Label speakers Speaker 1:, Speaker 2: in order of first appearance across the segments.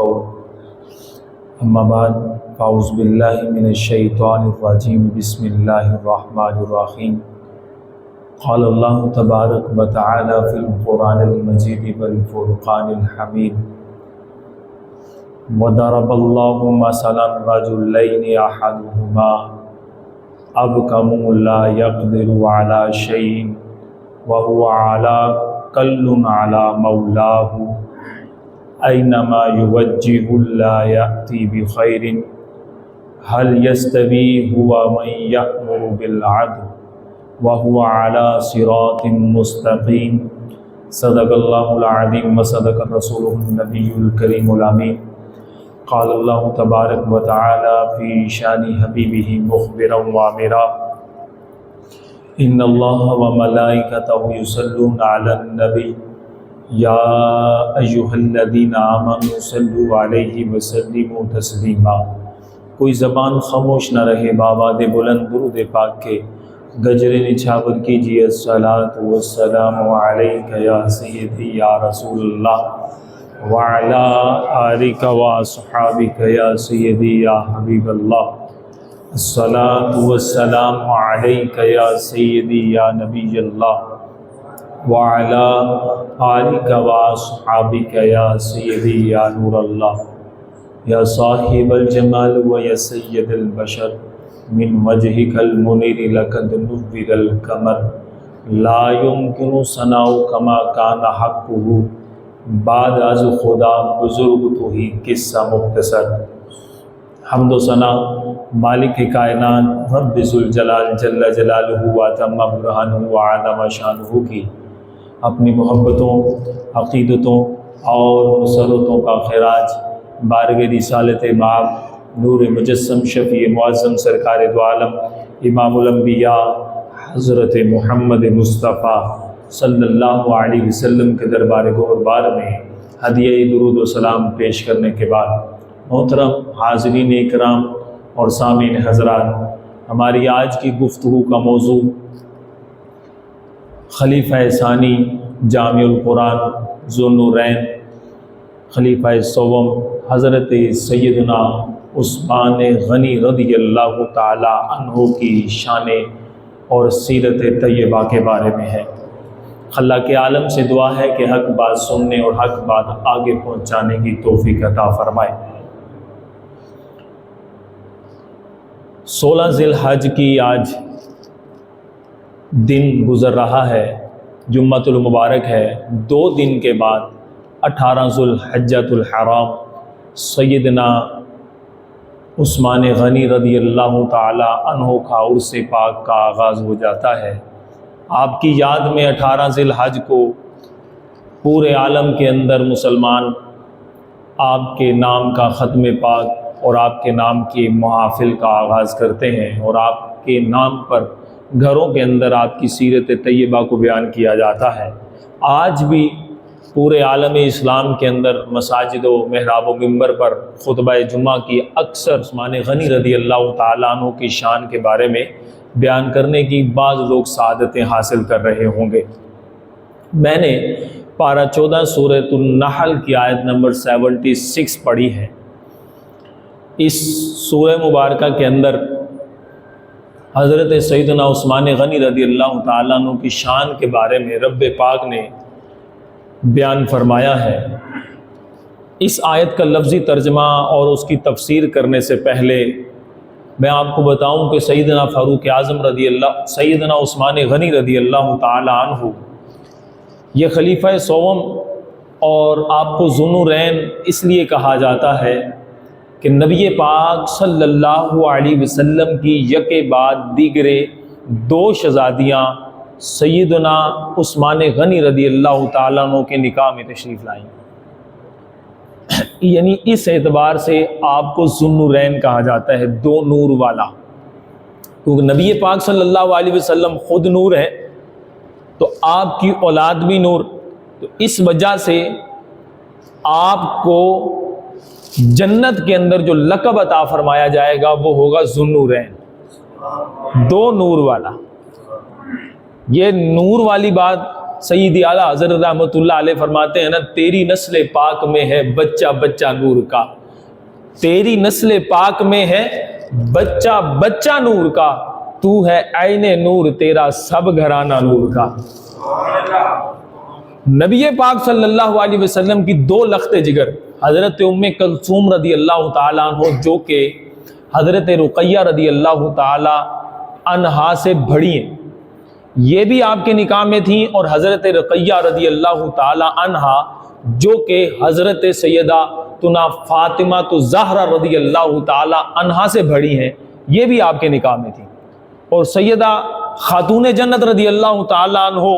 Speaker 1: القول اما بعد فاعوذ باللہ من الشیطان الرجیم بسم اللہ الرحمن الرحیم قال اللہ تبارک و تعالی فی القرآن المجید والفرقان الحمید وضرب اللہ مثلا رجلین احدہما ابکم لا یقدر علی شیء وهو کل علی مولاه اینما یوجہ لا یأتی بخیر هل یستوی هو من یأمر بالعدل وهو علی صراط مستقیم صدق اللہ العظیم وصدق رسولہ النبی الکریم الامین قال اللہ تبارک و تعالی فی شان حبیبہ مخبرا وامرا ان اللہ وملائکتہ یصلون علی النبی یا ایہا الذین آمنوا صلوا علیہ وسلموا تسلیما۔ کوئی زبان خاموش نہ رہے بآباد بلند درود پاک کے گجر نچھاور کیجیے الصلاۃ والسلام علیک یا سیدی یا رسول اللہ وعلی آلک واصحابک یا سیدی یا حبیب اللہ الصلاۃ والسلام علیک یا سیدی یا نبی اللہ وعلی آلک واصحابک یا سیدی یا نور اللہ یا صاحب الجمال و یا سید البشر من وجهك المنیر لقد نور القمر لا يمكن ثناء كما كان حقه بعد از خدا بزرگ تو ہی قصہ مختصر۔ حمد و ثنا مالک کائنات رب ذوالجلال جل جلالہ و تم برہانہ و اعظم شانہ کی اپنی محبتوں، عقیدتوں اور مسرتوں کا خراج بارگاہ رسالت باب نور مجسم شفیع معظم سرکار دو عالم امام الانبیاء حضرت محمد مصطفیٰ صلی اللہ علیہ وسلم کے دربار گہربار میں ہدیہ درود و سلام پیش کرنے کے بعد محترم حاضرین اکرام اور سامعین حضرات، ہماری آج کی گفتگو کا موضوع خلیفہ ثانی جامع القرآن ذو النورین خلیفہ سوم حضرت سیدنا عثمان غنی رضی اللہ تعالی عنہ کی شان اور سیرت طیبہ کے بارے میں ہے۔ اللہ کے عالم سے دعا ہے کہ حق بات سننے اور حق بات آگے پہنچانے کی توفیق عطا فرمائے۔ 16 ذی الحج کی آج دن گزر رہا ہے، جمعۃ المبارک ہے۔ 2 دن کے بعد 18 ذو الحجۃ الحرام سیدنا عثمان غنی رضی اللہ تعالی عنہ کا عرس پاک کا آغاز ہو جاتا ہے۔ آپ کی یاد میں 18 ذی الحج کو پورے عالم کے اندر مسلمان آپ کے نام کا ختم پاک اور آپ کے نام کی محافل کا آغاز کرتے ہیں، اور آپ کے نام پر گھروں کے اندر آپ کی سیرت طیبہ کو بیان کیا جاتا ہے۔ آج بھی پورے عالم اسلام کے اندر مساجد و محراب و منبر پر خطبہ جمعہ کی اکثر عثمان غنی رضی اللہ تعالیٰ عنہ کی شان کے بارے میں بیان کرنے کی بعض لوگ سعادتیں حاصل کر رہے ہوں گے۔ میں نے پارہ 14 سورۃ النحل کی آیت نمبر 76 پڑھی ہے۔ اس سورہ مبارکہ کے اندر حضرت سیدنا عثمان غنی رضی اللہ تعالیٰ عنہ کی شان کے بارے میں رب پاک نے بیان فرمایا ہے۔ اس آیت کا لفظی ترجمہ اور اس کی تفسیر کرنے سے پہلے میں آپ کو بتاؤں کہ سیدنا فاروق اعظم رضی اللہ سیدنا عثمان غنی رضی اللہ تعالی عنہ یہ خلیفہ سوم اور آپ کو ذو النورین اس لیے کہا جاتا ہے کہ نبی پاک صلی اللہ علیہ وسلم کی یکے بعد دیگرے 2 شہزادیاں سیدنا عثمان غنی رضی اللہ تعالیٰ عنہ کے نکاح میں تشریف لائیں، یعنی اس اعتبار سے آپ کو ذو النورین کہا جاتا ہے، 2 نور والا، کیونکہ نبی پاک صلی اللہ علیہ وسلم خود نور ہے تو آپ کی اولاد بھی نور، تو اس وجہ سے آپ کو جنت کے اندر جو لقب عطا فرمایا جائے گا وہ ہوگا ذو النورین، 2 نور والا۔ یہ نور والی بات سیدی اعلیٰ حضرت رحمۃ اللہ علیہ فرماتے ہیں نا، تیری نسل پاک میں ہے بچہ بچہ نور کا، تیری نسل پاک میں ہے بچہ بچہ نور کا، تو ہے عین نور تیرا سب گھرانہ نور کا۔ نبی پاک صلی اللہ علیہ وسلم کی دو لخت جگر حضرت ام کلثوم رضی اللہ تعالیٰ عنہ، جو کہ حضرت رقیہ رضی اللہ تعالیٰ عنہا سے بڑی ہیں، یہ بھی آپ کے نکاح میں تھیں، اور حضرت رقیہ رضی اللہ تعالیٰ عنہا جو کہ حضرت سیدہ تنا فاطمہ الزہرا رضی اللہ تعالیٰ عنہا سے بڑی ہیں، یہ بھی آپ کے نکاح میں تھیں، اور سیدہ خاتون جنت رضی اللہ تعالیٰ عنہ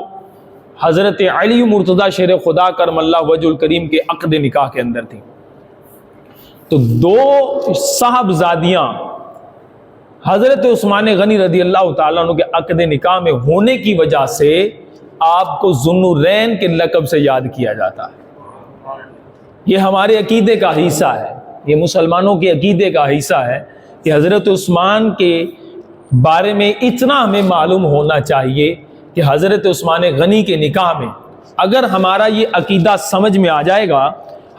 Speaker 1: حضرت علی مرتضیٰ شیر خدا کرم اللہ وجہ الکریم کے عقد نکاح کے اندر تھیں۔ تو دو صاحبزادیاں حضرت عثمان غنی رضی اللہ تعالیٰ عنہ کے عقد نکاح میں ہونے کی وجہ سے آپ کو ذوالنورین کے لقب سے یاد کیا جاتا ہے۔ یہ ہمارے عقیدے کا حصہ ہے، یہ مسلمانوں کے عقیدے کا حصہ ہے کہ حضرت عثمان کے بارے میں اتنا ہمیں معلوم ہونا چاہیے کہ حضرت عثمان غنی کے نکاح میں اگر ہمارا یہ عقیدہ سمجھ میں آ جائے گا،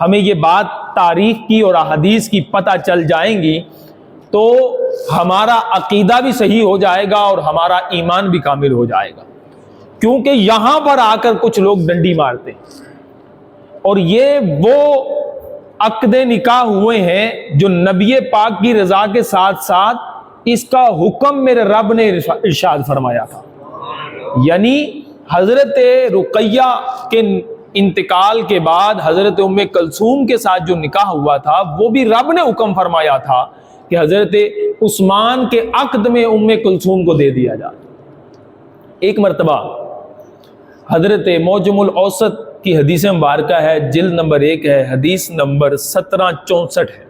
Speaker 1: ہمیں یہ بات تاریخ کی اور احادیث کی پتہ چل جائیں گی، تو ہمارا عقیدہ بھی صحیح ہو جائے گا اور ہمارا ایمان بھی کامل ہو جائے گا۔ کیونکہ یہاں پر آ کر کچھ لوگ ڈنڈی مارتے ہیں، اور یہ وہ عقد نکاح ہوئے ہیں جو نبی پاک کی رضا کے ساتھ ساتھ اس کا حکم میرے رب نے ارشاد فرمایا تھا۔ یعنی حضرت رقیہ کے انتقال کے بعد حضرت ام کلثوم کے ساتھ جو نکاح ہوا تھا، وہ بھی رب نے حکم فرمایا تھا کہ حضرت عثمان کے عقد میں ام کلثوم کو دے دیا جائے۔ ایک مرتبہ حضرت معجم الاوسط کی حدیث مبارکہ ہے، جلد نمبر 1 ہے، حدیث نمبر 1764 ہے۔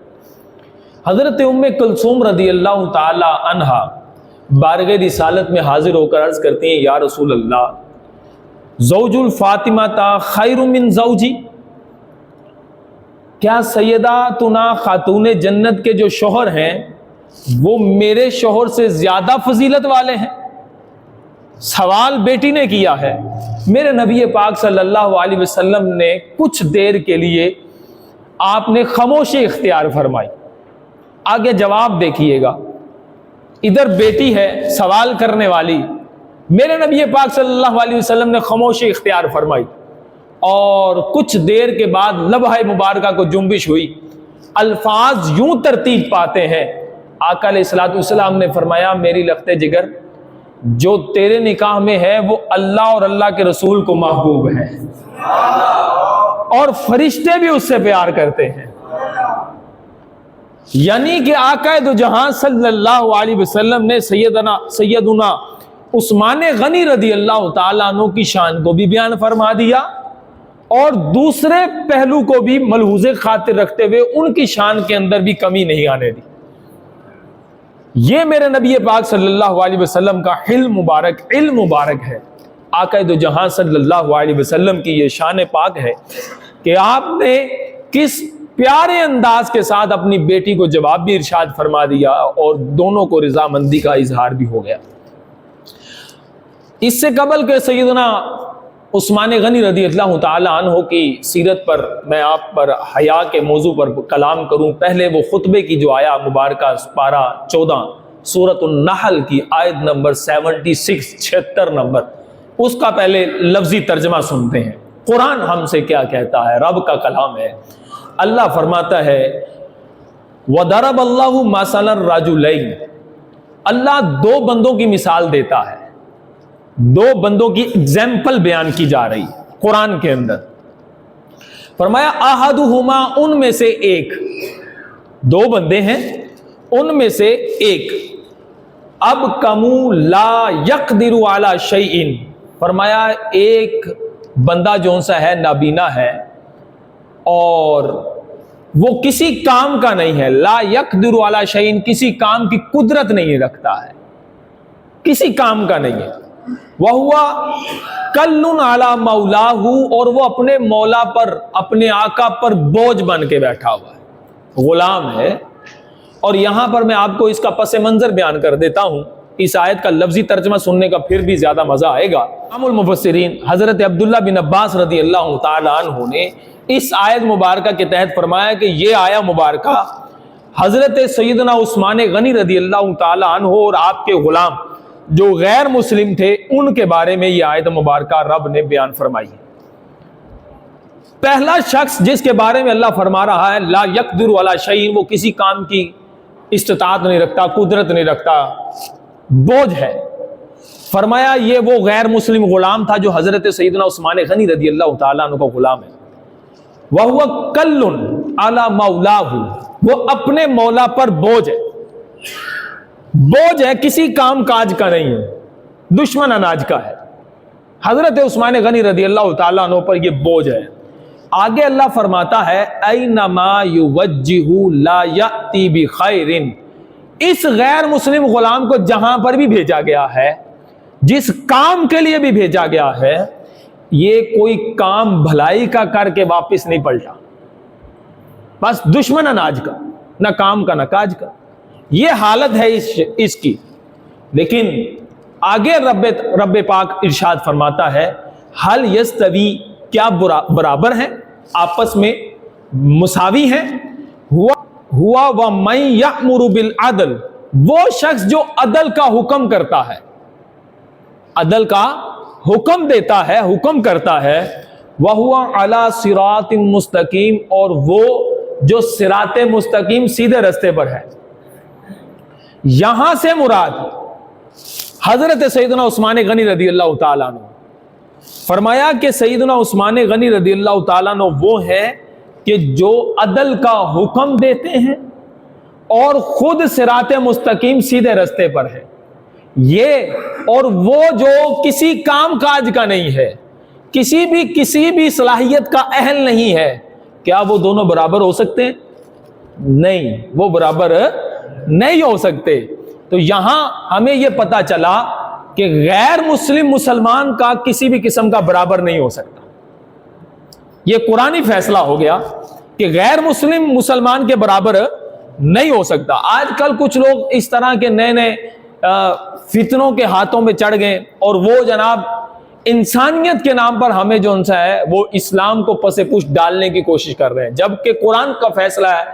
Speaker 1: حضرت ام کلثوم رضی اللہ تعالی عنہا بارگاہ رسالت میں حاضر ہو کر عرض کرتی ہیں، یا رسول اللہ، زوج الفاطمہ تا خیر من زوجی، کیا سیدہ تنا خاتون جنت کے جو شوہر ہیں وہ میرے شوہر سے زیادہ فضیلت والے ہیں؟ سوال بیٹی نے کیا ہے۔ میرے نبی پاک صلی اللہ علیہ وسلم نے کچھ دیر کے لیے آپ نے خاموشی اختیار فرمائی۔ آگے جواب دیکھیے گا، ادھر بیٹی ہے سوال کرنے والی، میرے نبی پاک صلی اللہ علیہ وسلم نے خاموشی اختیار فرمائی، اور کچھ دیر کے بعد لبہ مبارکہ کو جنبش ہوئی، الفاظ یوں ترتیب پاتے ہیں، آقا علیہ الصلوۃ والسلام نے فرمایا، میری لخت جگر، جو تیرے نکاح میں ہے وہ اللہ اور اللہ کے رسول کو محبوب ہے، اور فرشتے بھی اس سے پیار کرتے ہیں۔ یعنی کہ آقا دو جہاں صلی اللہ علیہ وسلم نے سیدنا عثمان غنی رضی اللہ تعالیٰ عنہ کی شان کو بھی بیان فرما دیا، اور دوسرے پہلو کو بھی ملحوظ خاطر رکھتے ہوئے ان کی شان کے اندر بھی کمی نہیں آنے دی۔ یہ میرے نبی پاک صلی اللہ علیہ وسلم کا علم مبارک ہے۔ آقا دو جہاں صلی اللہ علیہ وسلم کی یہ شان پاک ہے کہ آپ نے کس پیارے انداز کے ساتھ اپنی بیٹی کو جواب بھی ارشاد فرما دیا، اور دونوں کو رضامندی کا اظہار بھی ہو گیا۔ اس سے قبل کہ سیدنا عثمان غنی رضی اللہ تعالی عنہ کی سیرت پر میں آپ پر حیا کے موضوع پر کلام کروں، پہلے وہ خطبے کی جو آیا مبارکہ پارہ 14 سورۃ النحل کی آیت نمبر 76 نمبر، اس کا پہلے لفظی ترجمہ سنتے ہیں۔ قرآن ہم سے کیا کہتا ہے، رب کا کلام ہے۔ اللہ فرماتا ہے، وَضَرَبَ اللَّهُ مَثَلًا رَجُلَيْنِ، اللہ دو بندوں کی مثال دیتا ہے، دو بندوں کی ایگزامپل بیان کی جا رہی ہے قرآن کے اندر۔ فرمایا احدہما، ان میں سے ایک، دو بندے ہیں ان میں سے ایک، اب کمو لا یقدر علی شیء، فرمایا ایک بندہ جو سا ہے نابینا ہے اور وہ کسی کام کا نہیں ہے، لا یقدر علی شیء، کسی کام کی قدرت نہیں رکھتا ہے، کسی کام کا نہیں ہے، وَهُوَ کَلٌّ عَلَى مَوْلَاهُ، اور وہ اپنے مولا پر، اپنے آقا پر بوجھ بن کے بیٹھا ہوا ہے، غلام ہے۔ اور یہاں پر میں آپ کو اس کا پس منظر بیان کر دیتا ہوں اس آیت کا لفظی ترجمہ سننے کا پھر بھی زیادہ مزہ آئے گا۔ امام المفسرین حضرت عبداللہ بن عباس رضی اللہ تعالی عنہ نے اس آیت مبارکہ کے تحت فرمایا کہ یہ آیت مبارکہ حضرت سیدنا عثمان غنی رضی اللہ تعالی عنہ اور آپ کے غلام جو غیر مسلم تھے ان کے بارے میں یہ آیت مبارکہ رب نے بیان فرمائی۔ پہلا شخص جس کے بارے میں اللہ فرما رہا ہے لا یقدر علی شیء، وہ کسی کام کی استطاعت نہیں رکھتا، قدرت نہیں رکھتا، بوجھ ہے، فرمایا یہ وہ غیر مسلم غلام تھا جو حضرت سیدنا عثمان غنی رضی اللہ تعالیٰ عنہ کا غلام ہے۔ وَهُوَ كَلٌّ عَلَى مَوْلَاهُ، وہ اپنے مولا پر بوجھ ہے، بوجھ ہے، کسی کام کاج کا نہیں ہے، دشمن اناج کا ہے۔ حضرت عثمان غنی رضی اللہ تعالیٰ عنہ پر یہ بوجھ ہے۔ آگے اللہ فرماتا ہے اینما یوجہ لا یأتی بخیر، اس غیر مسلم غلام کو جہاں پر بھی بھیجا گیا ہے، جس کام کے لیے بھی بھیجا گیا ہے، یہ کوئی کام بھلائی کا کر کے واپس نہیں پلٹا، بس دشمن اناج کا، نہ کام کا نہ کاج کا، یہ حالت ہے اس کی۔ لیکن آگے رب پاک ارشاد فرماتا ہے حل یستوی، کیا برابر ہیں، آپس میں مساوی ہیں، ہوا ومن یأمر بالعدل، وہ شخص جو عدل کا حکم کرتا ہے، عدل کا حکم دیتا ہے، حکم کرتا ہے، وَهُوَ عَلَى صِرَاطٍ مستقیم، اور وہ جو صراط مستقیم سیدھے رستے پر ہے۔ یہاں سے مراد حضرت سیدنا عثمان غنی رضی اللہ تعالیٰ عنہ، فرمایا کہ سیدنا عثمان غنی رضی اللہ تعالیٰ عنہ وہ ہے کہ جو عدل کا حکم دیتے ہیں اور خود صراط مستقیم سیدھے رستے پر ہے، یہ اور وہ جو کسی کام کاج کا نہیں ہے، کسی بھی صلاحیت کا اہل نہیں ہے، کیا وہ دونوں برابر ہو سکتے ہیں؟ نہیں، وہ برابر نہیں ہو سکتے۔ تو یہاں ہمیں یہ پتا چلا کہ غیر مسلم مسلمان کا کسی بھی قسم کا برابر نہیں ہو سکتا، یہ قرآنی فیصلہ ہو گیا کہ غیر مسلم مسلمان کے برابر نہیں ہو سکتا۔ آج کل کچھ لوگ اس طرح کے نئے فتنوں کے ہاتھوں میں چڑھ گئے اور وہ جناب انسانیت کے نام پر ہمیں جو ان سے ہے وہ اسلام کو پس پشت ڈالنے کی کوشش کر رہے ہیں، جبکہ قرآن کا فیصلہ ہے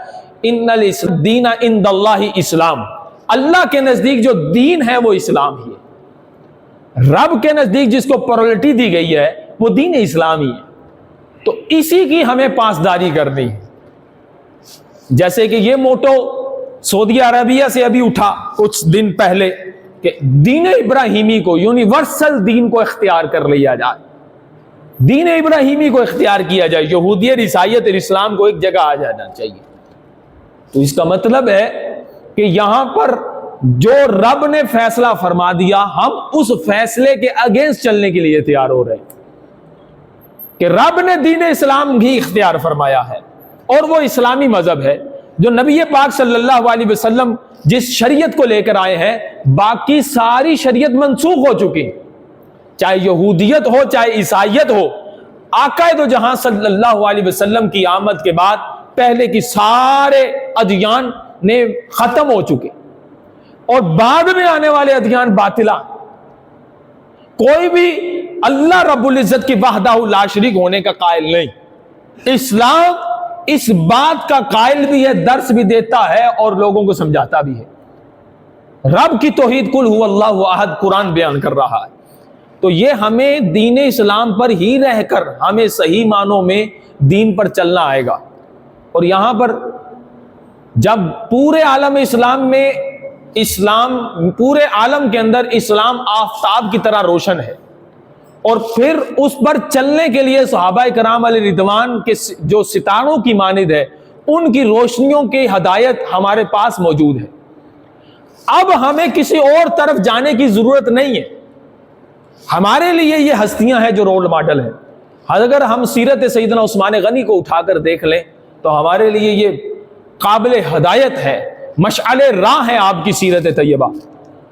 Speaker 1: ان الدین عند اللہ اسلام، اللہ کے نزدیک جو دین ہے وہ اسلام ہی ہے، رب کے نزدیک جس کو پرائورٹی دی گئی ہے وہ دین اسلام ہی ہے، تو اسی کی ہمیں پاسداری کرنی ہے۔ جیسے کہ یہ موٹو سعودی عربیہ سے ابھی اٹھا کچھ دن پہلے کہ دین ابراہیمی کو، یونیورسل دین کو اختیار کر لیا جائے، دین ابراہیمی کو اختیار کیا جائے، یہودیت عیسائیت اور اسلام کو ایک جگہ آ جانا چاہیے۔ تو اس کا مطلب ہے کہ یہاں پر جو رب نے فیصلہ فرما دیا ہم اس فیصلے کے اگینسٹ چلنے کے لیے تیار ہو رہے ہیں کہ رب نے دین اسلام بھی اختیار فرمایا ہے اور وہ اسلامی مذہب ہے جو نبی پاک صلی اللہ علیہ وسلم جس شریعت کو لے کر آئے ہیں باقی ساری شریعت منسوخ ہو چکی، چاہے یہودیت ہو چاہے عیسائیت ہو، آقا دو جہاں صلی اللہ علیہ وسلم کی آمد کے بعد پہلے کی سارے ادیان نے ختم ہو چکے اور بعد میں آنے والے ادیان باطلا، کوئی بھی اللہ رب العزت کی وحدہ لا شریک ہونے کا قائل نہیں۔ اسلام اس بات کا قائل بھی ہے، درس بھی دیتا ہے اور لوگوں کو سمجھاتا بھی ہے۔ رب کی توحید قل هو اللہ احد قرآن بیان کر رہا ہے، تو یہ ہمیں دین اسلام پر ہی رہ کر ہمیں صحیح معنوں میں دین پر چلنا آئے گا۔ اور یہاں پر جب پورے عالم اسلام میں پورے عالم کے اندر اسلام آفتاب کی طرح روشن ہے اور پھر اس پر چلنے کے لیے صحابہ کرام علیہ رضوان کے جو ستاروں کی مانند ہے ان کی روشنیوں کی ہدایت ہمارے پاس موجود ہے۔ اب ہمیں کسی اور طرف جانے کی ضرورت نہیں ہے، ہمارے لیے یہ ہستیاں ہیں جو رول ماڈل ہیں۔ اگر ہم سیرت سیدنا عثمان غنی کو اٹھا کر دیکھ لیں تو ہمارے لیے یہ قابل ہدایت ہے، مشعل راہ ہے آپ کی سیرت طیبہ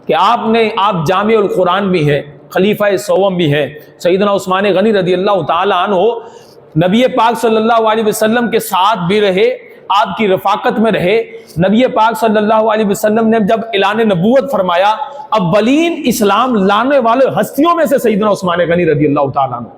Speaker 1: کہ آپ جامع القرآن بھی ہے، خلیفہ سوم بھی ہے، سیدنا عثمان غنی رضی اللہ تعالی عنہ نبی پاک صلی اللہ علیہ وسلم کے ساتھ بھی رہے،
Speaker 2: آپ کی رفاقت میں رہے. نبی پاک صلی اللہ علیہ وسلم نے جب اعلان نبوت فرمایا، اولین اسلام لانے والے ہستیوں میں سے سیدنا عثمان غنی رضی اللہ تعالیٰ عنہ.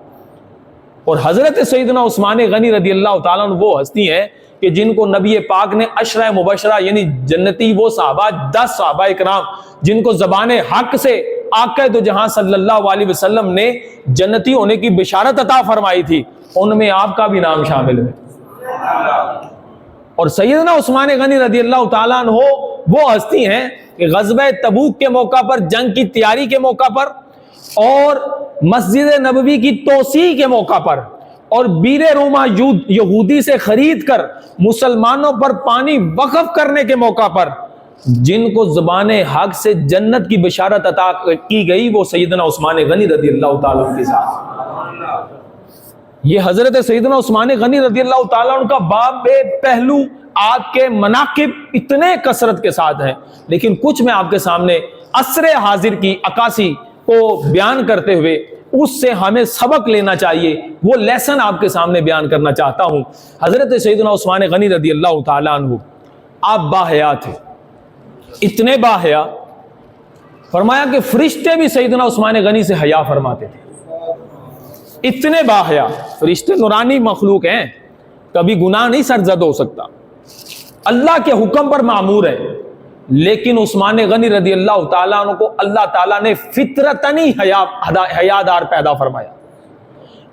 Speaker 2: اور حضرت سیدنا عثمان غنی رضی اللہ تعالیٰ عنہ وہ ہستی ہیں کہ جن کو نبی پاک نے عشرہ مبشرہ یعنی جنتی وہ صحابہ 10 صحابہ اکرام جن کو زبان حق سے آقا دو جہاں صلی اللہ علیہ وسلم نے جنتی ہونے کی بشارت عطا فرمائی تھی، ان میں آپ کا بھی نام شامل ہے. اور سیدنا عثمان غنی رضی اللہ تعالیٰ عنہ وہ ہستی ہیں کہ غزوہ تبوک کے موقع پر، جنگ کی تیاری کے موقع پر، اور مسجد نبوی کی توسیع کے موقع پر، اور بیر روما یہودی سے خرید کر مسلمانوں پر پانی وقف کرنے کے موقع پر جن کو زبان حق سے جنت کی بشارت عطا کی گئی، وہ سیدنا عثمان غنی رضی اللہ تعالیٰ عنہ کے ساتھ. یہ حضرت سیدنا عثمان غنی رضی اللہ تعالیٰ عنہ کا باب پہلو آپ کے مناقب اتنے کثرت کے ساتھ ہیں، لیکن کچھ میں آپ کے سامنے عصر حاضر کی عکاسی کو بیان کرتے ہوئے اس سے ہمیں سبق لینا چاہیے، وہ لیسن آپ کے سامنے بیان کرنا چاہتا ہوں. حضرت سیدنا عثمان غنی رضی اللہ تعالیٰ عنہ آپ باحیا تھے، اتنے باحیا، فرمایا کہ فرشتے بھی سیدنا عثمان غنی سے حیا فرماتے تھے. اتنے باحیا، فرشتے نورانی مخلوق ہیں، کبھی گناہ نہیں سرزد ہو سکتا، اللہ کے حکم پر معمور ہے، لیکن عثمان غنی رضی اللہ تعالیٰ عنہ کو اللہ تعالیٰ نے فطرتاً حیادار پیدا فرمایا.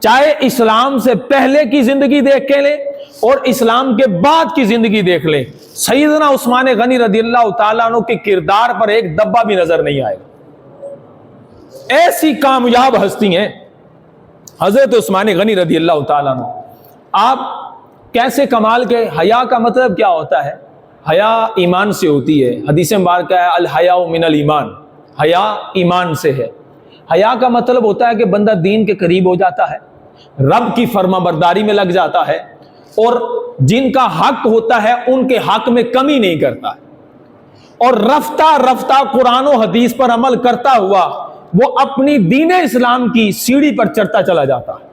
Speaker 2: چاہے اسلام سے پہلے کی زندگی دیکھ کے لیں اور اسلام کے بعد کی زندگی دیکھ لیں، سیدنا عثمان غنی رضی اللہ تعالیٰ عنہ کے کردار پر ایک دبا بھی نظر نہیں آئے گا. ایسی کامیاب ہستی ہیں حضرت عثمان غنی رضی اللہ تعالیٰ عنہ. آپ کیسے کمال کے، حیا کا مطلب کیا ہوتا ہے؟ حیا ایمان سے ہوتی ہے. حدیث مبارکہ ہے الحیاء من الایمان، حیا ایمان سے ہے. حیا کا مطلب ہوتا ہے کہ بندہ دین کے قریب ہو جاتا ہے، رب کی فرما برداری میں لگ جاتا ہے، اور جن کا حق ہوتا ہے ان کے حق میں کمی نہیں کرتا ہے، اور رفتہ رفتہ قرآن و حدیث پر عمل کرتا ہوا وہ اپنی دین اسلام کی سیڑھی پر چڑھتا چلا جاتا ہے،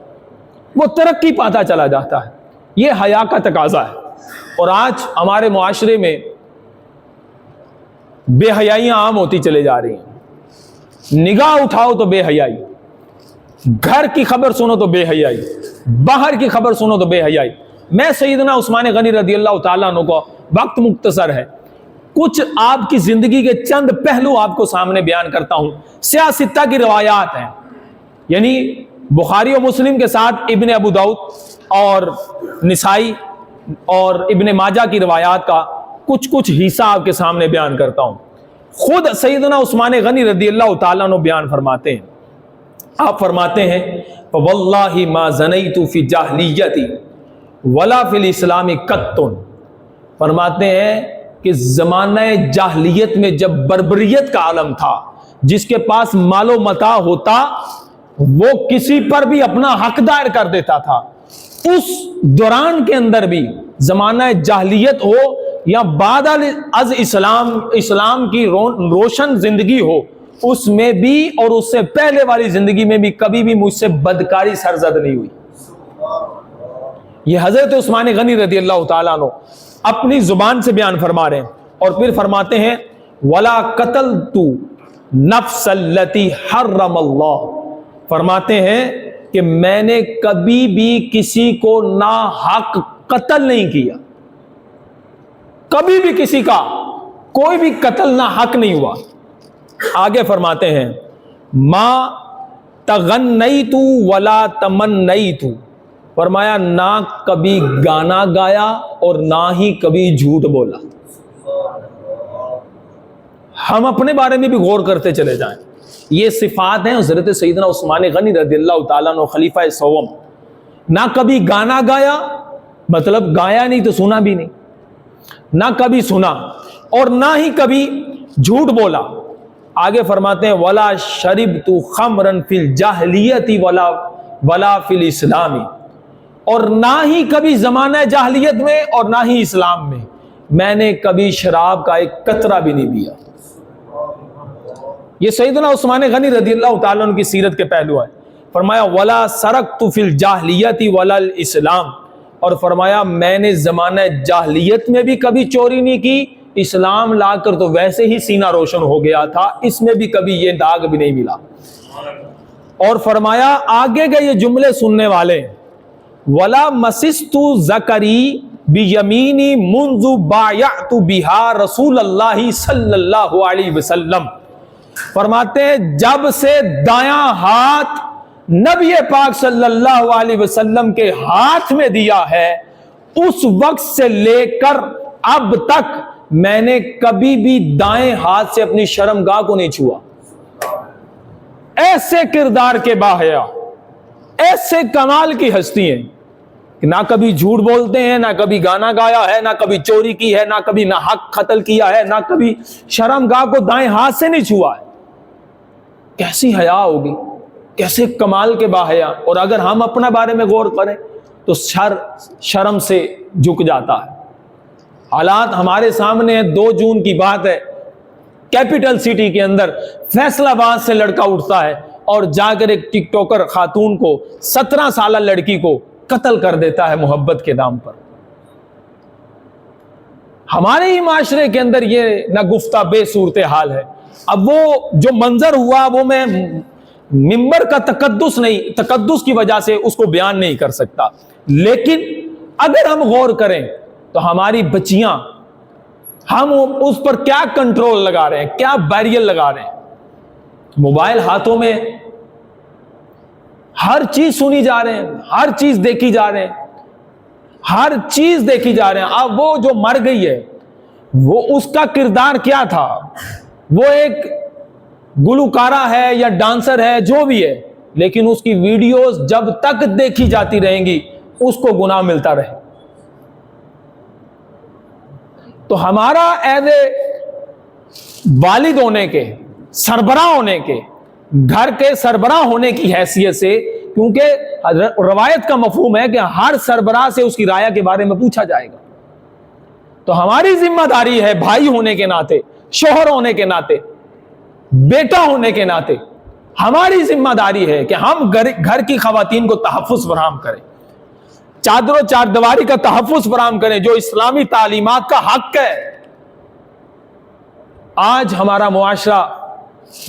Speaker 2: وہ ترقی پاتا چلا جاتا ہے. یہ حیا کا تقاضا ہے. اور آج ہمارے معاشرے میں بے حیائیاں عام ہوتی چلے جا رہی ہیں. نگاہ اٹھاؤ تو بے حیائی، گھر کی خبر سنو تو بے حیائی، باہر کی خبر سنو تو بے حیائی. میں سیدنا عثمان غنی رضی اللہ تعالیٰ عنہ کو، وقت مختصر ہے، کچھ آپ کی زندگی کے چند پہلو آپ کو سامنے بیان کرتا ہوں. سیاستہ کی روایات ہیں، یعنی بخاری و مسلم کے ساتھ ابن ابو داؤد اور نسائی اور ابن ماجہ کی روایات کا کچھ حصہ آپ کے سامنے بیان کرتا ہوں. خود سیدنا عثمان غنی رضی اللہ تعالیٰ عنہ بیان فرماتے ہیں. آپ فرماتے ہیں فواللہ ما زنیت فی جاہلیتی ولا فی الاسلام قط. فرماتے ہیں کہ زمانہ جاہلیت میں جب بربریت کا عالم تھا، جس کے پاس مال و متاع ہوتا وہ کسی پر بھی اپنا حق دائر کر دیتا تھا. اس دوران کے اندر بھی زمانہ جاہلیت ہو یا بعد از اسلام کی روشن زندگی ہو، اس میں بھی اور اس سے پہلے والی زندگی میں بھی کبھی بھی مجھ سے بدکاری سرزد نہیں ہوئی. یہ حضرت عثمان غنی رضی اللہ تعالیٰ عنہ اپنی زبان سے بیان فرما رہے ہیں. اور پھر فرماتے ہیں وَلَا قَتَلْتُ نَفْسَ الَّتِي حَرَّمَ اللَّهُ. فرماتے ہیں کہ میں نے کبھی بھی کسی کو ناحق قتل نہیں کیا، کبھی بھی کسی کا کوئی بھی قتل ناحق نہیں ہوا. آگے فرماتے ہیں ما تغنیت ولا تمنیت. فرمایا نہ کبھی گانا گایا اور نہ ہی کبھی جھوٹ بولا. ہم اپنے بارے میں بھی غور کرتے چلے جائیں. یہ صفات ہیں حضرت سیدنا عثمان غنی رضی اللہ تعالیٰ عنہ خلیفہ سوم. نہ کبھی گانا گایا، مطلب گایا نہیں تو سنا بھی نہیں، نہ کبھی سنا، اور نہ ہی کبھی جھوٹ بولا. آگے فرماتے ہیں ولا شربت خمرا فی الجاہلیت ولا فی الاسلام. اور نہ ہی کبھی زمانہ جاہلیت میں اور نہ ہی اسلام میں نے کبھی شراب کا ایک قطرہ بھی نہیں پیا. یہ سیدنا عثمان غنی رضی اللہ تعالیٰ عنہ کی سیرت کے پہلو ہے. فرمایا ولا سرقت فی الجاہلیت ولا الاسلام. اور فرمایا میں نے زمانہ جاہلیت میں بھی کبھی چوری نہیں کی، اسلام لا کر تو ویسے ہی سینہ روشن ہو گیا تھا، اس میں بھی کبھی یہ داغ بھی نہیں ملا۔ اور فرمایا آگے کے یہ جملے سننے والے، وَلَا مَسِسْتُ ذَكَرِي بِيَمِينِي مُنْذُ بَایَعْتُ بِهَا رسول اللہ صلی اللہ علیہ وسلم، فرماتے ہیں جب سے دایاں ہاتھ نبی پاک صلی اللہ علیہ وسلم کے ہاتھ میں دیا ہے، اس وقت سے لے کر اب تک میں نے کبھی بھی دائیں ہاتھ سے اپنی شرمگاہ کو نہیں چھوا۔ ایسے کردار کے باحیا، ایسے کمال کی ہستی ہیں کہ نہ کبھی جھوٹ بولتے ہیں، نہ کبھی گانا گایا ہے، نہ کبھی چوری کی ہے، نہ کبھی نہ حق قتل کیا ہے، نہ کبھی شرمگاہ کو دائیں ہاتھ سے نہیں چھوا ہے۔ کیسی حیا ہوگی، کیسے کمال کے باحیا۔ اور اگر ہم اپنے بارے میں غور کریں تو شرم سے جھک جاتا ہے۔ حالات ہمارے سامنے ہیں، 2 جون کی بات ہے، کیپٹل سٹی کے اندر فیصل آباد سے لڑکا اٹھتا ہے اور جا کر ایک ٹک ٹاکر خاتون کو، 17 سالہ لڑکی کو قتل کر دیتا ہے محبت کے نام پر۔ ہمارے ہی معاشرے کے اندر یہ نہ گفتہ بے صورتحال ہے۔ اب وہ جو منظر ہوا وہ میں ممبر کا تقدس کی وجہ سے اس کو بیان نہیں کر سکتا، لیکن اگر ہم غور کریں تو ہماری بچیاں، ہم اس پر کیا کنٹرول لگا رہے ہیں، کیا بیریئر لگا رہے ہیں۔ موبائل ہاتھوں میں، ہر چیز سنی جا رہے ہیں، ہر چیز دیکھی جا رہے ہیں، ہر چیز دیکھی جا رہے ہیں۔ اب وہ جو مر گئی ہے وہ اس کا کردار کیا تھا، وہ ایک گلوکارہ ہے یا ڈانسر ہے، جو بھی ہے، لیکن اس کی ویڈیوز جب تک دیکھی جاتی رہیں گی اس کو گناہ ملتا رہے۔ تو ہمارا ایز اے والد ہونے کے، سربراہ ہونے کے، گھر کے سربراہ ہونے کی حیثیت سے، کیونکہ روایت کا مفہوم ہے کہ ہر سربراہ سے اس کی رائے کے بارے میں پوچھا جائے گا، تو ہماری ذمہ داری ہے بھائی ہونے کے ناطے، شوہر ہونے کے ناطے، بیٹا ہونے کے ناطے ہماری ذمہ داری ہے کہ ہم گھر کی خواتین کو تحفظ فراہم کریں، چادر و چار دیواری کا تحفظ فراہم کریں جو اسلامی تعلیمات کا حق ہے۔ آج ہمارا معاشرہ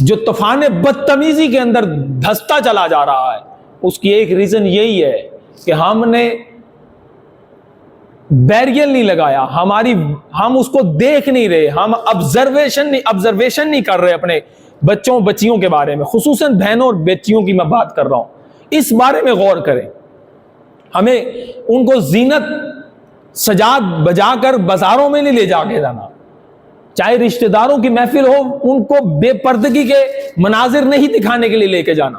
Speaker 2: جو طوفان بدتمیزی کے اندر دھستا چلا جا رہا ہے، اس کی ایک ریزن یہی ہے کہ ہم نے بیریئر نہیں لگایا، ہم اس کو دیکھ نہیں رہے، ہم آبزرویشن نہیں کر رہے اپنے بچوں بچیوں کے بارے میں، خصوصاً بہنوں اور بیٹیوں کی میں بات کر رہا ہوں۔ اس بارے میں غور کریں، ہمیں ان کو زینت سجا بجا کر بازاروں میں نہیں لے جا کے جانا، چاہے رشتہ داروں کی محفل ہو ان کو بے پردگی کے مناظر نہیں دکھانے کے لیے لے کے جانا۔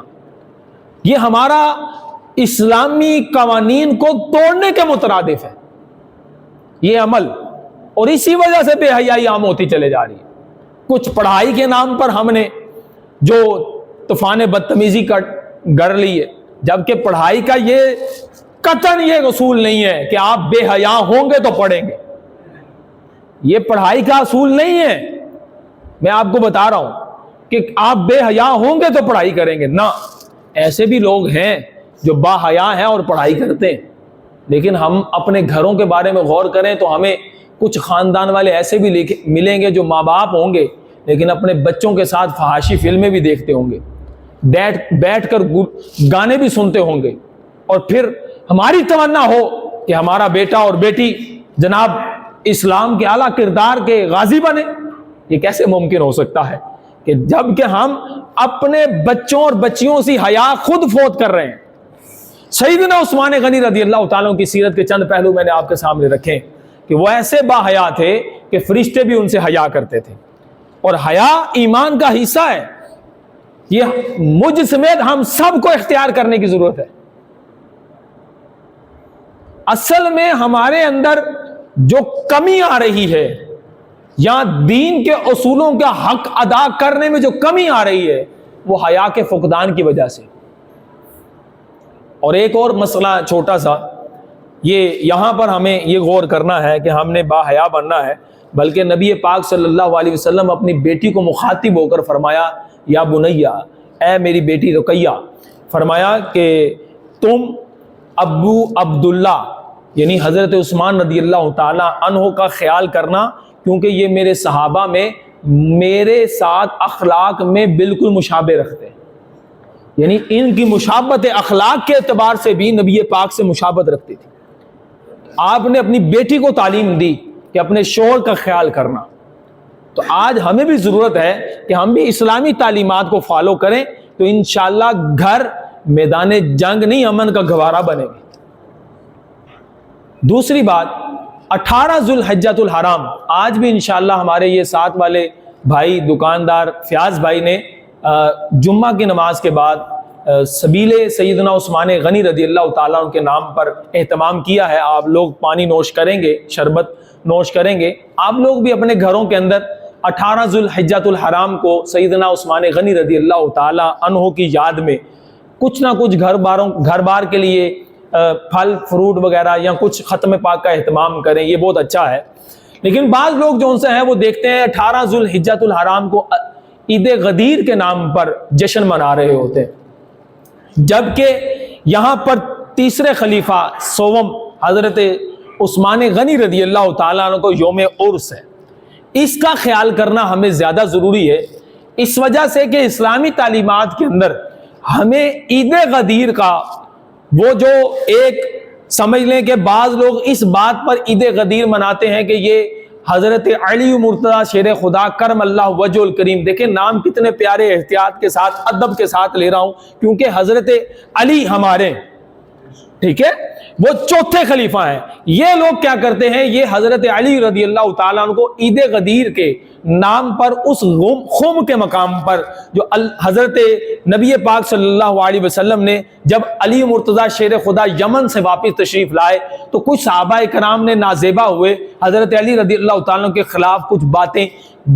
Speaker 2: یہ ہمارا اسلامی قوانین کو توڑنے کے مترادف ہے یہ عمل، اور اسی وجہ سے بے حیائی عام ہوتی چلے جا رہی ہے۔ کچھ پڑھائی کے نام پر ہم نے جو طوفان بدتمیزی کا گڑھ لی ہے، جبکہ پڑھائی کا یہ قطعاً یہ اصول نہیں ہے کہ آپ بے حیا ہوں گے تو پڑھیں گے، یہ پڑھائی کا اصول نہیں ہے۔ میں آپ کو بتا رہا ہوں کہ آپ بے حیا ہوں گے تو پڑھائی کریں گے، نہ، ایسے بھی لوگ ہیں جو با حیا ہیں اور پڑھائی کرتے ہیں۔ لیکن ہم اپنے گھروں کے بارے میں غور کریں تو ہمیں کچھ خاندان والے ایسے بھی ملیں گے جو ماں باپ ہوں گے لیکن اپنے بچوں کے ساتھ فحاشی فلمیں بھی دیکھتے ہوں گے، بیٹھ کر گانے بھی سنتے ہوں گے، اور پھر ہماری تمنا ہو کہ ہمارا بیٹا اور بیٹی جناب اسلام کے اعلیٰ کردار کے غازی بنے۔ یہ کیسے ممکن ہو سکتا ہے کہ جب کہ ہم اپنے بچوں اور بچیوں سے حیا خود فوت کر رہے ہیں۔ سیدنا عثمان غنی رضی اللہ تعالیٰ کی سیرت کے چند پہلو میں نے آپ کے سامنے رکھے کہ وہ ایسے با حیا تھے کہ فرشتے بھی ان سے حیا کرتے تھے، اور حیا ایمان کا حصہ ہے، یہ مجھ سمیت ہم سب کو اختیار کرنے کی ضرورت ہے۔ اصل میں ہمارے اندر جو کمی آ رہی ہے یا دین کے اصولوں کا حق ادا کرنے میں جو کمی آ رہی ہے وہ حیا کے فقدان کی وجہ سے۔ اور ایک اور مسئلہ چھوٹا سا، یہ یہاں پر ہمیں یہ غور کرنا ہے کہ ہم نے با حیا بننا ہے، بلکہ نبی پاک صلی اللہ علیہ وسلم اپنی بیٹی کو مخاطب ہو کر فرمایا، یا بنیہ، اے میری بیٹی رقیہ، فرمایا کہ تم ابو عبداللہ یعنی حضرت عثمان رضی اللہ تعالی عنہ کا خیال کرنا، کیونکہ یہ میرے صحابہ میں میرے ساتھ اخلاق میں بالکل مشابہ رکھتے ہیں، یعنی ان کی مشابہت اخلاق کے اعتبار سے بھی نبی پاک سے مشابہت رکھتی تھی۔ آپ نے اپنی بیٹی کو تعلیم دی کہ اپنے شوہر کا خیال کرنا، تو آج ہمیں بھی ضرورت ہے کہ ہم بھی اسلامی تعلیمات کو فالو کریں، تو انشاءاللہ گھر میدان جنگ نہیں، امن کا گہوارہ بنے گی۔ دوسری بات، 18 ذوالحجۃ الحرام، آج بھی انشاءاللہ ہمارے یہ ساتھ والے بھائی دکاندار فیاض بھائی نے جمعہ کی نماز کے بعد سبیل سیدنا عثمان غنی رضی اللہ تعالیٰ عنہ کے نام پر اہتمام کیا ہے۔ آپ لوگ پانی نوش کریں گے، شربت نوش کریں گے، آپ لوگ بھی اپنے گھروں کے اندر 18 ذوالحجۃ الحرام کو سیدنا عثمان غنی رضی اللہ تعالیٰ عنہ کی یاد میں کچھ نہ کچھ گھر بار کے لیے پھل فروٹ وغیرہ یا کچھ ختم پاک کا اہتمام کریں، یہ بہت اچھا ہے۔ لیکن بعض لوگ جو ان سے ہیں وہ دیکھتے ہیں 18 ذوالحجۃ الحرام کو عید غدیر کے نام پر جشن منا رہے ہوتے ہیں، جبکہ یہاں پر تیسرے خلیفہ سوم حضرت عثمان غنی رضی اللہ تعالیٰ عنہ کو یوم عرس ہے۔ اس کا خیال کرنا ہمیں زیادہ ضروری ہے، اس وجہ سے کہ اسلامی تعلیمات کے اندر ہمیں عید غدیر کا وہ جو ایک سمجھ لیں کہ بعض لوگ اس بات پر عید غدیر مناتے ہیں کہ یہ حضرت علی مرتضیٰ شیر خدا کرم اللہ وجہ الکریم، دیکھیں نام کتنے پیارے، احتیاط کے ساتھ ادب کے ساتھ لے رہا ہوں کیونکہ حضرت علی ہمارے، ٹھیک ہے، وہ چوتھے خلیفہ ہیں۔ یہ لوگ کیا کرتے ہیں، یہ حضرت علی رضی اللہ تعالیٰ عنہ کو عید غدیر کے نام پر اس خم کے مقام پر جو حضرت نبی پاک صلی اللہ علیہ وسلم نے جب علی مرتضیٰ شیر خدا یمن سے واپس تشریف لائے تو کچھ صحابہ کرام نے نازیبا ہوئے حضرت علی رضی اللہ تعالیٰ عنہ کے خلاف کچھ باتیں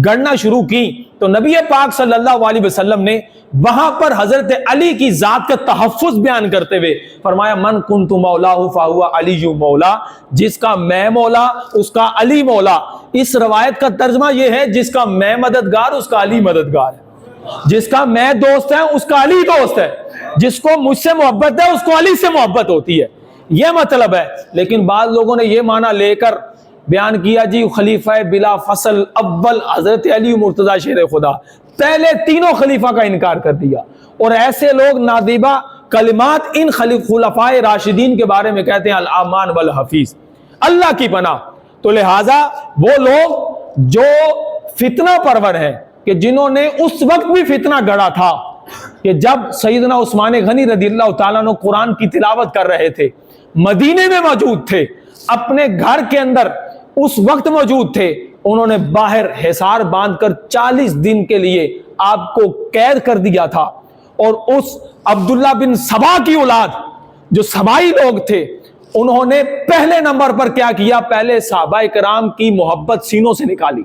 Speaker 2: گڑنا شروع کی، تو نبی پاک صلی اللہ علیہ وسلم نے وہاں پر حضرت علی کی ذات کا تحفظ بیان کرتے ہوئے فرمایا من کنت مولاہ فہو علی مولا، جس کا میں مولا اس کا علی مولا۔ اس روایت کا ترجمہ یہ ہے جس کا میں مددگار اس کا علی مددگار ہے، جس کا میں دوست ہے اس کا علی دوست ہے، جس کو مجھ سے محبت ہے اس کو علی سے محبت ہوتی ہے، یہ مطلب ہے۔ لیکن بعض لوگوں نے یہ معنی لے کر بیان کیا جی خلیفہ بلا فصل اول حضرت علی مرتضیٰ شیر خدا، پہلے تینوں خلیفہ کا انکار کر دیا، اور ایسے لوگ نادیبہ کلمات ان خلفاء راشدین کے بارے میں کہتے ہیں الامان والحفیظ، اللہ کی پناہ۔ تو لہٰذا وہ لوگ جو فتنہ پرور ہیں کہ جنہوں نے اس وقت بھی فتنہ گڑا تھا کہ جب سیدنا عثمان غنی رضی اللہ تعالیٰ عنہ قرآن کی تلاوت کر رہے تھے، مدینے میں موجود تھے، اپنے گھر کے اندر اس وقت موجود تھے، انہوں نے باہر حصار باندھ کر 40 دن کے لیے آپ کو قید کر دیا تھا، اور اس عبداللہ بن سبا کی اولاد جو سبائی لوگ تھے انہوں نے پہلے نمبر پر کیا کیا، پہلے صحابہ کرام کی محبت سینوں سے نکالی،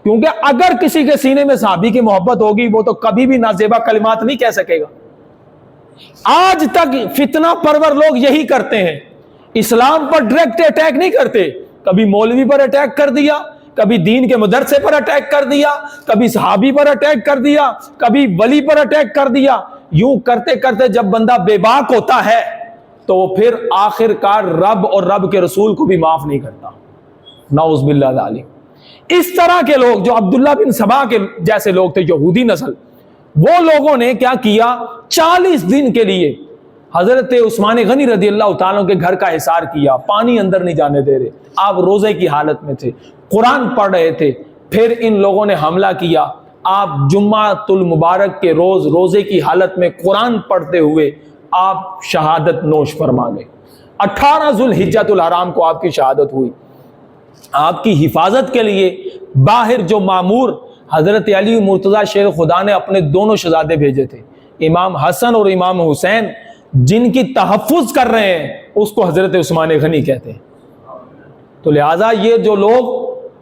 Speaker 2: کیونکہ اگر کسی کے سینے میں صحابی کی محبت ہوگی وہ تو کبھی بھی نازیبہ کلمات نہیں کہہ سکے گا۔ آج تک فتنہ پرور لوگ یہی کرتے ہیں، اسلام پر ڈائریکٹ اٹیک نہیں کرتے، کبھی مولوی پر اٹیک کر دیا، کبھی دین کے مدرسے پر اٹیک کر دیا، کبھی صحابی پر اٹیک کر دیا، کبھی ولی پر اٹیک کر دیا، یوں کرتے کرتے جب بندہ بے باک ہوتا ہے تو پھر آخر کار رب اور رب کے رسول کو بھی معاف نہیں کرتا، نعوذ باللہ ذالک۔ اس طرح کے لوگ جو عبداللہ بن سبا کے جیسے لوگ تھے، یہودی نسل، وہ لوگوں نے کیا کیا، 40 دن کے لیے حضرت عثمان غنی رضی اللہ تعالیٰ کے گھر کا حصار کیا، پانی اندر نہیں جانے دے رہے، آپ روزے کی حالت میں تھے، قرآن پڑھ رہے تھے، پھر ان لوگوں نے حملہ کیا، آپ جمعۃ المبارک کے روز روزے کی حالت میں قرآن پڑھتے ہوئے آپ شہادت نوش فرما گئے۔ 18 ذوالحجۃ الحرام کو آپ کی شہادت ہوئی۔ آپ کی حفاظت کے لیے باہر جو مامور حضرت علی مرتضیٰ شیر خدا نے اپنے دونوں شہزادے بھیجے تھے، امام حسن اور امام حسین، جن کی تحفظ کر رہے ہیں اس کو حضرت عثمان غنی کہتے ہیں۔ تو لہٰذا یہ جو لوگ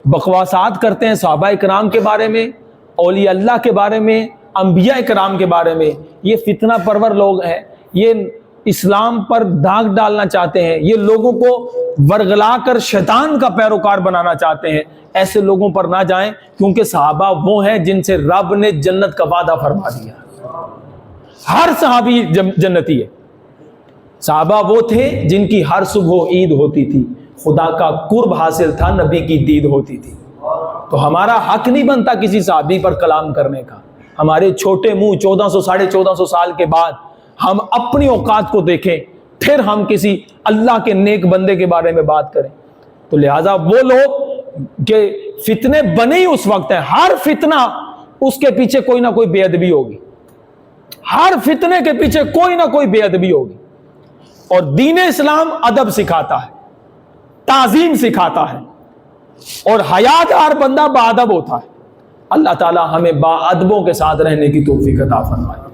Speaker 2: بکواسات کرتے ہیں صحابہ کرام کے بارے میں، اولیاء اللہ کے بارے میں، انبیاء کرام کے بارے میں، یہ فتنہ پرور لوگ ہیں، یہ اسلام پر داغ ڈالنا چاہتے ہیں، یہ لوگوں کو ورگلا کر شیطان کا پیروکار بنانا چاہتے ہیں۔ ایسے لوگوں پر نہ جائیں، کیونکہ صحابہ وہ ہیں جن سے رب نے جنت کا وعدہ فرما دیا، ہر صحابی جنتی ہے، صحابہ وہ تھے جن کی ہر صبح عید ہوتی تھی، خدا کا قرب حاصل تھا، نبی کی دید ہوتی تھی۔ تو ہمارا حق نہیں بنتا کسی صحابی پر کلام کرنے کا۔ ہمارے چھوٹے منہ 1400 ساڑھے 1400 سال کے بعد ہم اپنی اوقات کو دیکھیں، پھر ہم کسی اللہ کے نیک بندے کے بارے میں بات کریں۔ تو لہٰذا وہ لوگ کہ فتنے بنے ہی اس وقت ہیں، ہر فتنہ اس کے پیچھے کوئی نہ کوئی بے ادبی ہوگی، ہر فتنے کے پیچھے کوئی نہ کوئی بے ادبی ہوگی۔ اور دین اسلام ادب سکھاتا ہے، تعظیم سکھاتا ہے، اور حیادار بندہ با ادب ہوتا ہے۔ اللہ تعالی ہمیں با ادبوں کے ساتھ رہنے کی توفیق عطا فرمائے۔